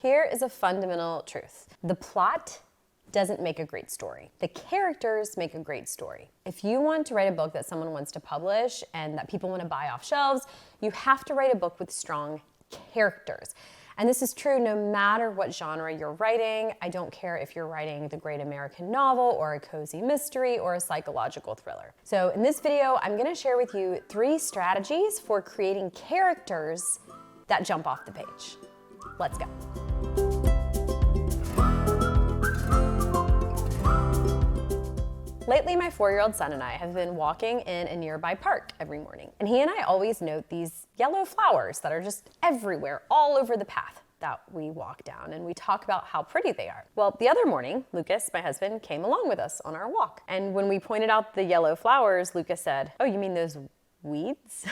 Here is a fundamental truth. The plot doesn't make a great story. The characters make a great story. If you want to write a book that someone wants to publish and that people want to buy off shelves, you have to write a book with strong characters. And this is true no matter what genre you're writing. I don't care if you're writing the great American novel or a cozy mystery or a psychological thriller. So in this video, I'm gonna share with you 3 strategies for creating characters that jump off the page. Let's go. Lately, my 4-year-old son and I have been walking in a nearby park every morning, and he and I always note these yellow flowers that are just everywhere, all over the path that we walk down, and we talk about how pretty they are. Well, the other morning, Lucas, my husband, came along with us on our walk, and when we pointed out the yellow flowers, Lucas said, "Oh, you mean those weeds?"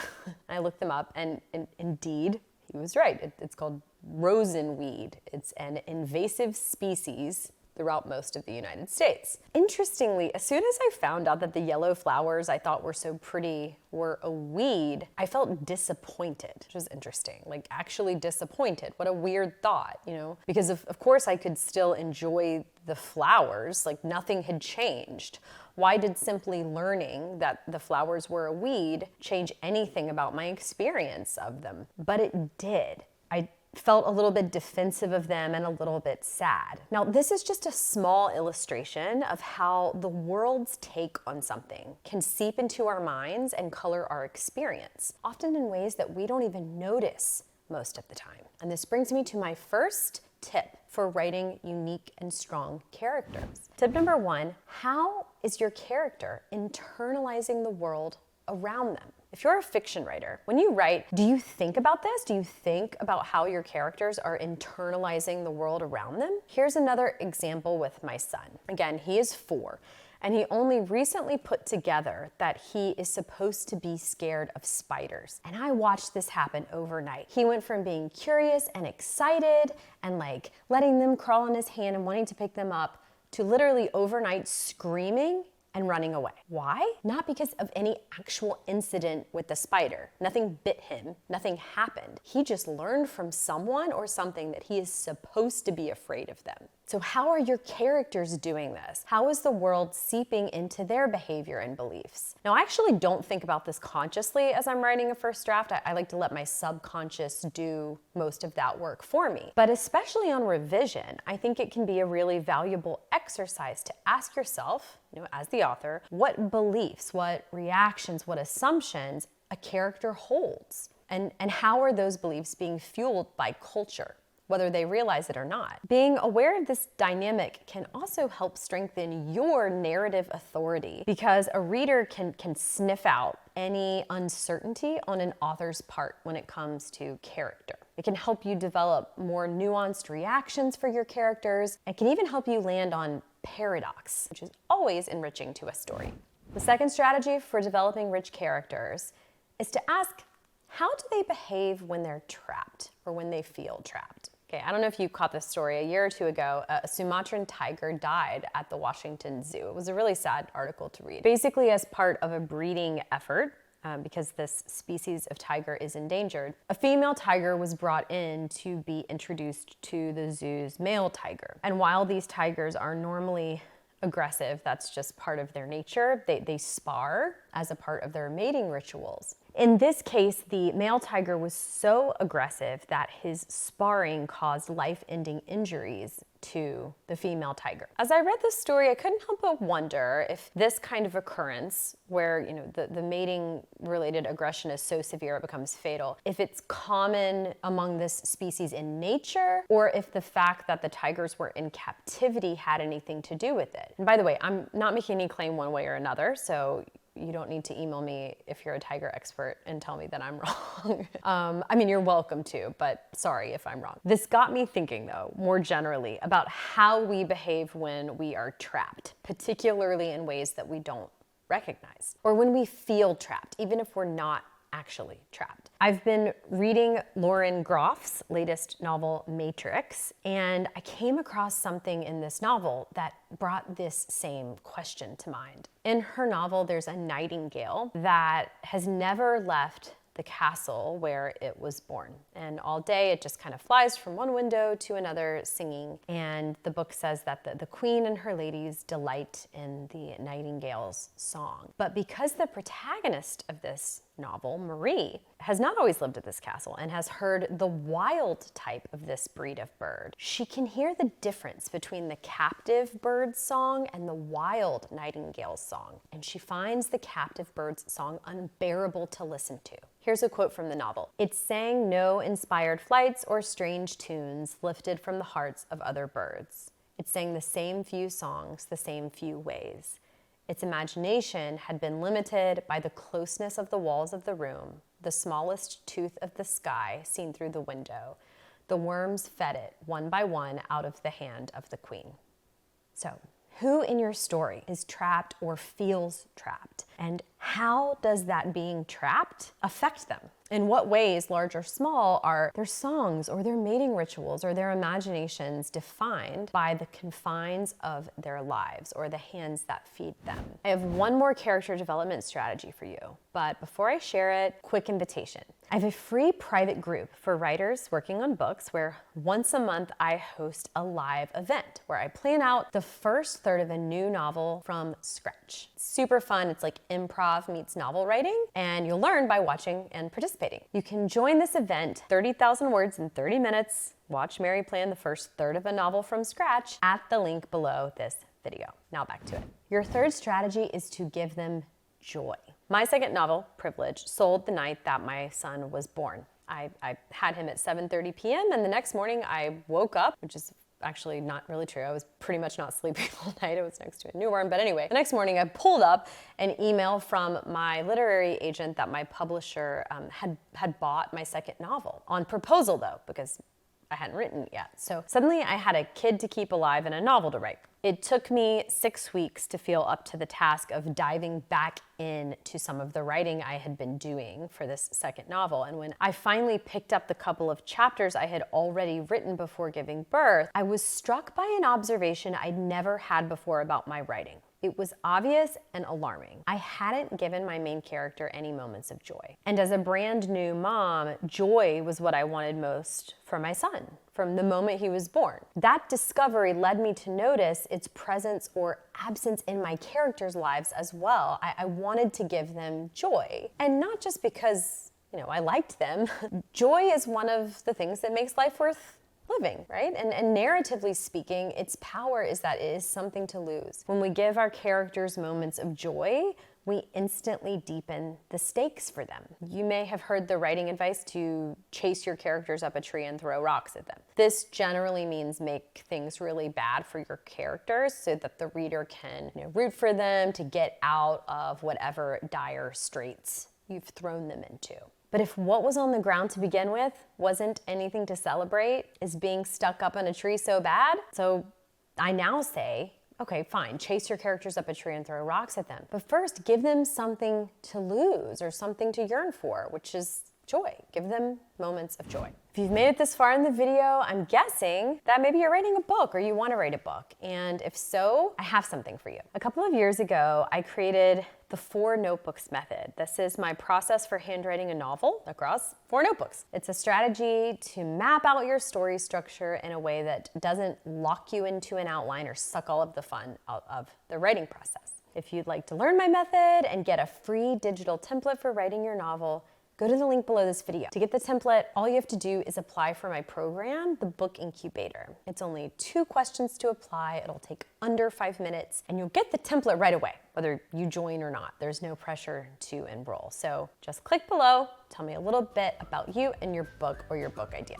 I looked them up, and indeed, he was right. It's called rosenweed. It's an invasive species throughout most of the United States. Interestingly, as soon as I found out that the yellow flowers I thought were so pretty were a weed, I felt disappointed, which was interesting, like actually disappointed. What a weird thought, you know? Because of course I could still enjoy the flowers, like nothing had changed. Why did simply learning that the flowers were a weed change anything about my experience of them? But it did. I felt a little bit defensive of them and a little bit sad. Now, this is just a small illustration of how the world's take on something can seep into our minds and color our experience, often in ways that we don't even notice most of the time. And this brings me to my first tip for writing unique and strong characters. Tip number 1, how is your character internalizing the world around them? If you're a fiction writer, when you write, do you think about this? Do you think about how your characters are internalizing the world around them? Here's another example with my son. Again, he is 4, and he only recently put together that he is supposed to be scared of spiders. And I watched this happen overnight. He went from being curious and excited and like letting them crawl on his hand and wanting to pick them up to literally overnight screaming and running away. Why? Not because of any actual incident with the spider. Nothing bit him, nothing happened. He just learned from someone or something that he is supposed to be afraid of them. So how are your characters doing this? How is the world seeping into their behavior and beliefs? Now, I actually don't think about this consciously as I'm writing a first draft. I like to let my subconscious do most of that work for me. But especially on revision, I think it can be a really valuable exercise to ask yourself, as the author, what beliefs, what reactions, what assumptions a character holds, and how are those beliefs being fueled by culture, whether they realize it or not. Being aware of this dynamic can also help strengthen your narrative authority, because a reader can sniff out any uncertainty on an author's part when it comes to character. It can help you develop more nuanced reactions for your characters, and can even help you land on paradox, which is always enriching to a story. The second strategy for developing rich characters is to ask, how do they behave when they're trapped or when they feel trapped? Okay, I don't know if you caught this story. A year or 2 ago, a Sumatran tiger died at the Washington Zoo. It was a really sad article to read. Basically, as part of a breeding effort, because this species of tiger is endangered, a female tiger was brought in to be introduced to the zoo's male tiger. And while these tigers are normally aggressive, that's just part of their nature, they spar as a part of their mating rituals. In this case, the male tiger was so aggressive that his sparring caused life-ending injuries to the female tiger. As I read this story, I couldn't help but wonder if this kind of occurrence, where the mating-related aggression is so severe it becomes fatal, if it's common among this species in nature, or if the fact that the tigers were in captivity had anything to do with it. And by the way, I'm not making any claim one way or another, so you don't need to email me if you're a tiger expert and tell me that I'm wrong. I mean, you're welcome to, but sorry if I'm wrong. This got me thinking, though, more generally about how we behave when we are trapped, particularly in ways that we don't recognize, or when we feel trapped, even if we're not actually trapped. I've been reading Lauren Groff's latest novel, Matrix, and I came across something in this novel that brought this same question to mind. In her novel, there's a nightingale that has never left the castle where it was born. And all day it just kind of flies from one window to another singing. And the book says that the queen and her ladies delight in the nightingale's song. But because the protagonist of this novel, Marie, has not always lived at this castle and has heard the wild type of this breed of bird, she can hear the difference between the captive bird's song and the wild nightingale's song. And she finds the captive bird's song unbearable to listen to. Here's a quote from the novel. "It sang no inspired flights or strange tunes lifted from the hearts of other birds. It sang the same few songs, the same few ways. Its imagination had been limited by the closeness of the walls of the room, the smallest tooth of the sky seen through the window. The worms fed it one by one out of the hand of the queen." So, who in your story is trapped or feels trapped? And how does that being trapped affect them? In what ways, large or small, are their songs or their mating rituals or their imaginations defined by the confines of their lives or the hands that feed them? I have one more character development strategy for you, but before I share it, quick invitation. I have a free private group for writers working on books where once a month I host a live event where I plan out the first third of a new novel from scratch. It's super fun. It's like improv meets novel writing, and you'll learn by watching and participating. You can join this event, 30,000 words in 30 minutes. Watch Mary plan the first third of a novel from scratch at the link below this video. Now back to it. Your third strategy is to give them joy. My second novel, Privilege, sold the night that my son was born. I had him at 7:30 p.m. and the next morning I woke up, which is actually not really true. I was pretty much not sleeping all night. I was next to a newborn. But anyway, the next morning I pulled up an email from my literary agent that my publisher had bought my second novel on proposal though, because I hadn't written it yet. So suddenly I had a kid to keep alive and a novel to write. It took me 6 weeks to feel up to the task of diving back into some of the writing I had been doing for this second novel. And when I finally picked up the couple of chapters I had already written before giving birth, I was struck by an observation I'd never had before about my writing. It was obvious and alarming. I hadn't given my main character any moments of joy. And as a brand new mom, joy was what I wanted most for my son from the moment he was born. That discovery led me to notice its presence or absence in my characters' lives as well. I wanted to give them joy. And not just because, I liked them. Joy is one of the things that makes life worth living, right? And narratively speaking, its power is that it is something to lose. When we give our characters moments of joy, we instantly deepen the stakes for them. You may have heard the writing advice to chase your characters up a tree and throw rocks at them. This generally means make things really bad for your characters so that the reader can root for them to get out of whatever dire straits you've thrown them into. But if what was on the ground to begin with wasn't anything to celebrate, is being stuck up on a tree so bad? So I now say, okay, fine, chase your characters up a tree and throw rocks at them. But first, give them something to lose or something to yearn for, which is joy. Give them moments of joy. If you've made it this far in the video, I'm guessing that maybe you're writing a book or you want to write a book. And if so, I have something for you. A couple of years ago, I created the 4 notebooks method. This is my process for handwriting a novel across 4 notebooks. It's a strategy to map out your story structure in a way that doesn't lock you into an outline or suck all of the fun out of the writing process. If you'd like to learn my method and get a free digital template for writing your novel, go to the link below this video. To get the template, all you have to do is apply for my program, the Book Incubator. It's only 2 questions to apply. It'll take under 5 minutes, and you'll get the template right away, whether you join or not. There's no pressure to enroll. So just click below, tell me a little bit about you and your book or your book idea.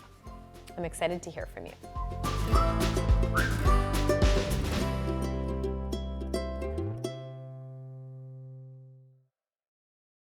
I'm excited to hear from you.